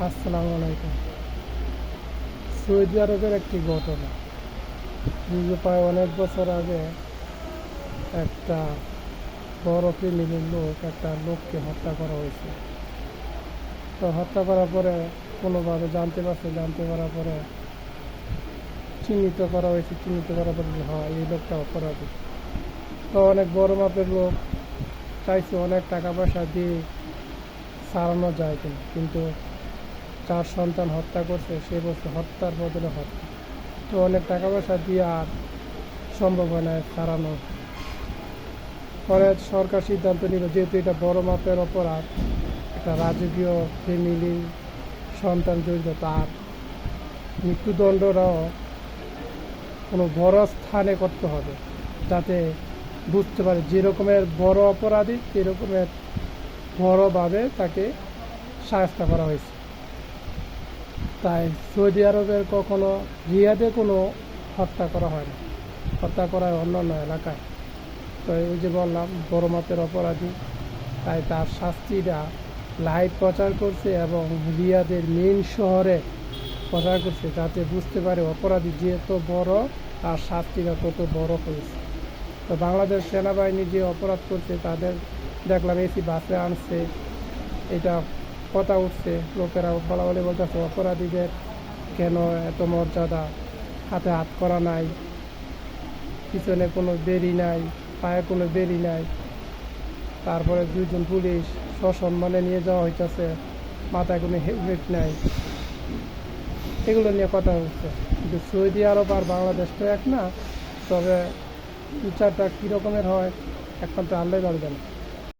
আসসালামু আলাইকুম। সৌদি আরবের একটি ঘটনা। দীর্ঘ প্রায় অনেক বছর আগে একটা বড় ফ্যামিলির লোক একটা লোককে হত্যা করা হয়েছে। তো হত্যা করার পরে কোনোভাবে জানতে পারার পরে চিহ্নিত করা হয়েছে। চিহ্নিত করার পরে যে হ্যাঁ, এই লোকটা অপরাধী। তো অনেক বড় মাপের লোক চাইছে অনেক টাকা পয়সা দিয়ে সারানো যায় কিনা, কিন্তু যার সন্তান হত্যা করছে সে বলছে হত্যার বদলে হত্যা। তো অনেক টাকা পয়সা দিয়ে আর সম্ভব হয় না সারানো। পরে সরকার সিদ্ধান্ত নিল, যেহেতু এটা বড় মাপের অপরাধ, একটা রাজকীয় ফ্যামিলি সন্তান জড়িত, তার মৃত্যুদণ্ডটাও কোনো বড় স্থানে করতে হবে, যাতে বুঝতে পারে যে রকমের বড় অপরাধী সেরকমের বড়ভাবে তাকে শায়েস্তা করা হয়েছে। তাই সৌদি আরবের কখনো রিয়াদে কোনো হত্যা করা হয় না, হত্যা করা হয় অন্যান্য এলাকায়। তো ওই যে বললাম বড় মাপের অপরাধী, তাই তার শাস্তিটা লাইভ প্রচার করছে এবং রিয়াদের মেইন শহরে প্রচার করছে, যাতে বুঝতে পারে অপরাধী যেহেতু বড় তার শাস্তিটা তত বড় হয়েছে। তো বাংলাদেশ সেনাবাহিনী যে অপরাধ করছে তাদের দেখলাম এসি বাসে আনছে, এটা কথা উঠছে, লোকেরা বলা বলে বলতেছে অপরাধীদের কেন এত মর্যাদা, হাতে হাত করা নাই, পিছনে কোনো বেরি নাই, পায়ে কোনো বেরি নাই, তারপরে দুইজন পুলিশ সসম্মানে নিয়ে যাওয়া হইতেছে, মাথায় কোনো হেলমেট নাই, এগুলো নিয়ে কথা হচ্ছে। কিন্তু সৌদি আরব আর বাংলাদেশ তো এক না, তবে বিচারটা কী রকমের হয় এখন তো আল্লাহই ভালো জানে।